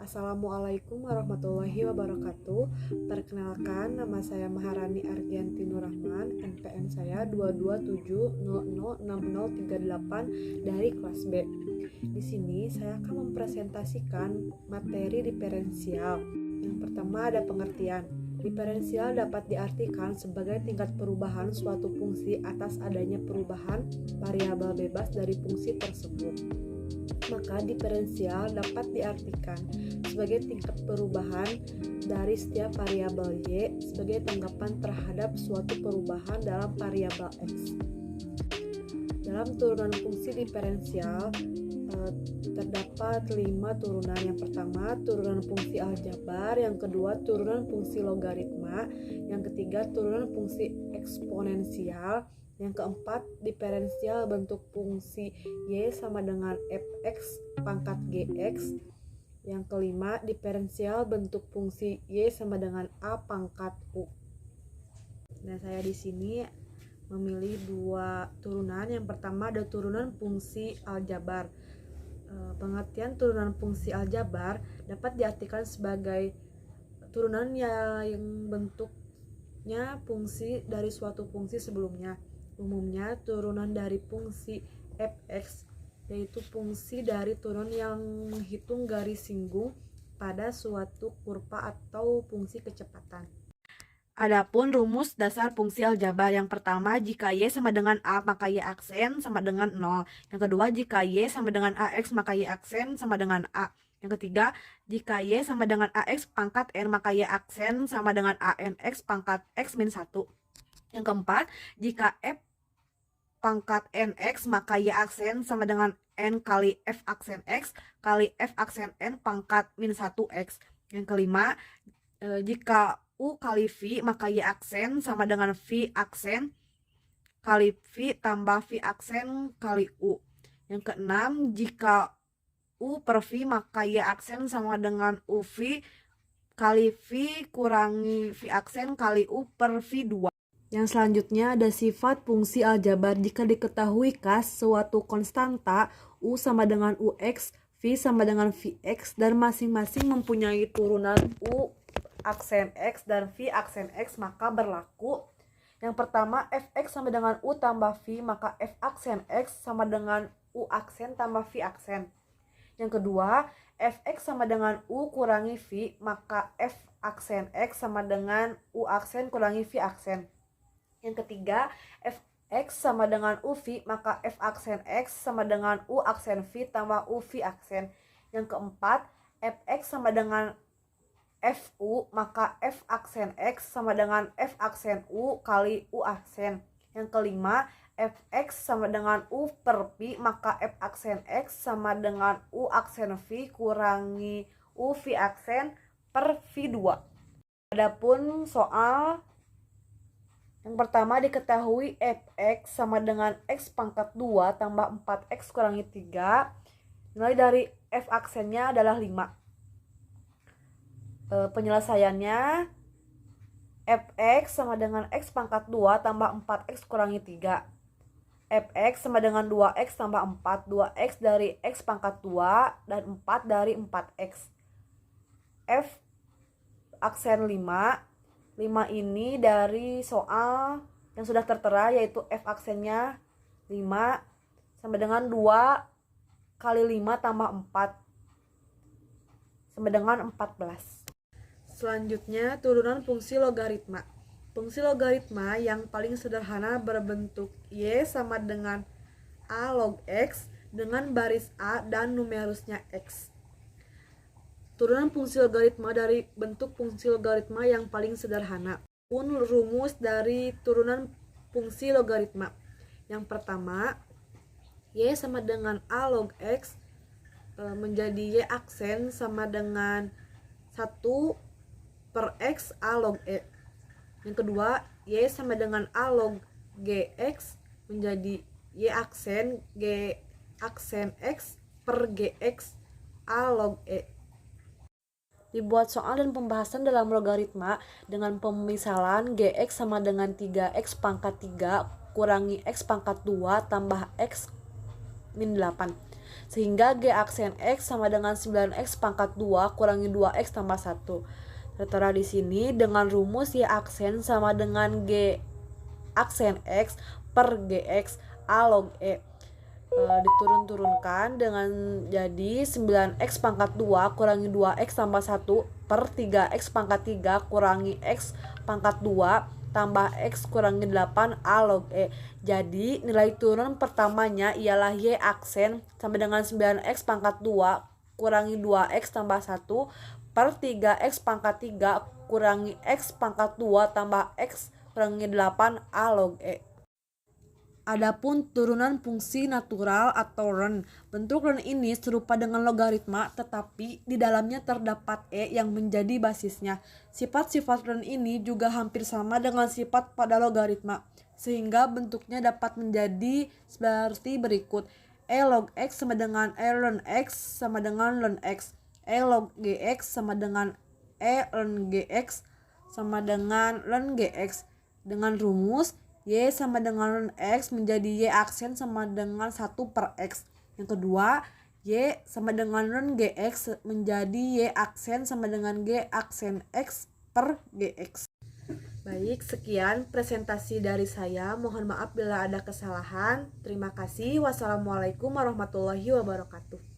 Assalamualaikum warahmatullahi wabarakatuh. Perkenalkan, nama saya Maharani Ardianti Nurrahman, NPM saya 227006038 dari kelas B. Di sini saya akan mempresentasikan materi diferensial. Yang pertama ada pengertian. Diferensial dapat diartikan sebagai tingkat perubahan suatu fungsi atas adanya perubahan variabel bebas dari fungsi tersebut. Maka diferensial dapat diartikan sebagai tingkat perubahan dari setiap variabel Y sebagai tanggapan terhadap suatu perubahan dalam variabel X. Dalam turunan fungsi diferensial terdapat 5 turunan. Yang pertama, turunan fungsi aljabar. Yang kedua, turunan fungsi logaritma. Yang ketiga, turunan fungsi eksponensial. Yang keempat, diferensial bentuk fungsi Y sama dengan fx pangkat gx. Yang kelima, diferensial bentuk fungsi Y sama dengan A pangkat U. Nah, saya di sini memilih 2 turunan. Yang pertama ada turunan fungsi aljabar. Pengertian turunan fungsi aljabar dapat diartikan sebagai turunan yang bentuknya fungsi dari suatu fungsi sebelumnya. Umumnya turunan dari fungsi fx, yaitu fungsi dari turunan yang menghitung garis singgung pada suatu kurva atau fungsi kecepatan. Adapun rumus dasar fungsi aljabar yang pertama, jika Y sama dengan A maka Y aksen sama dengan 0. Yang kedua, jika Y sama dengan AX maka Y aksen sama dengan A. Yang ketiga, jika Y sama dengan AX pangkat N maka Y aksen sama dengan ANX pangkat X min 1. Yang keempat, jika F pangkat NX maka Y aksen sama dengan N kali F aksen X kali F aksen N pangkat min 1X. Yang kelima, jika U kali V maka Y aksen sama dengan V aksen kali V tambah V aksen kali U. Yang keenam, jika U per V maka Y aksen sama dengan UV kali V kurangi V aksen kali U per V2. Yang selanjutnya ada sifat fungsi aljabar. Jika diketahui kas suatu konstanta U sama dengan UX, V sama dengan Vx, dan masing-masing mempunyai turunan U aksen X dan V aksen X, maka berlaku. Yang pertama, Fx sama dengan U tambah V, maka F aksen X sama dengan U aksen tambah V aksen. Yang kedua, Fx sama dengan U kurangi V, maka F aksen X sama dengan U aksen kurangi V aksen. Yang ketiga, Fx sama dengan UV, maka F aksen X sama dengan U aksen V tambah UV aksen. Yang keempat, Fx sama dengan Fu, maka F aksen X sama dengan F aksen U kali U aksen. Yang kelima, Fx sama dengan U per V, maka F aksen X sama dengan U aksen V kurangi U V aksen per V2. Adapun soal yang pertama, diketahui Fx sama dengan X pangkat 2 tambah 4X kurangi 3. Nilai dari F aksennya adalah 5. Penyelesaiannya, Fx sama dengan X pangkat 2 tambah 4X kurangi 3. Fx sama dengan 2X tambah 4. 2X dari X pangkat 2 dan 4 dari 4X. F aksen 5. 5 ini dari soal yang sudah tertera, yaitu F aksennya 5 sama dengan 2 kali 5 tambah 4 sama dengan 14. Selanjutnya, turunan fungsi logaritma. Fungsi logaritma yang paling sederhana berbentuk Y sama dengan A log X dengan baris A dan numerusnya X. Turunan fungsi logaritma dari bentuk fungsi logaritma yang paling sederhana. Pun rumus dari turunan fungsi logaritma. Yang pertama, Y sama dengan A log X menjadi Y aksen sama dengan 1 per X A log E. Yang kedua, Y sama dengan A log GX menjadi Y aksen G aksen X per GX A log E. Dibuat soal dan pembahasan dalam logaritma dengan pemisalan Gx sama dengan 3x pangkat 3 kurangi x pangkat 2 tambah x min 8. Sehingga G aksen X sama dengan 9X pangkat 2 kurangi 2X tambah 1. Tertera di sini dengan rumus Y aksen sama dengan G aksen X per GX A log E. Diturun-turunkan dengan jadi 9X pangkat 2 kurangi 2X tambah 1 per 3X pangkat 3 kurangi X pangkat 2 tambah X kurangi 8 A log E. Jadi nilai turun pertamanya ialah Y aksen sama dengan 9X pangkat 2 kurangi 2X tambah 1 per 3X pangkat 3 kurangi X pangkat 2 tambah X kurangi 8 A log E. Adapun turunan fungsi natural atau Ren, bentuk Ren ini serupa dengan logaritma tetapi di dalamnya terdapat E yang menjadi basisnya. Sifat-sifat Ren ini juga hampir sama dengan sifat pada logaritma, sehingga bentuknya dapat menjadi seperti berikut. E log X sama dengan E ln X sama dengan ln X. E log GX sama dengan E ln GX sama dengan ln GX. Dengan rumus Y sama dengan X menjadi Y aksen sama dengan 1 per X. Yang kedua, Y sama dengan ln GX menjadi Y aksen sama dengan G aksen X per GX. Baik, sekian presentasi dari saya. Mohon maaf bila ada kesalahan. Terima kasih. Wassalamualaikum warahmatullahi wabarakatuh.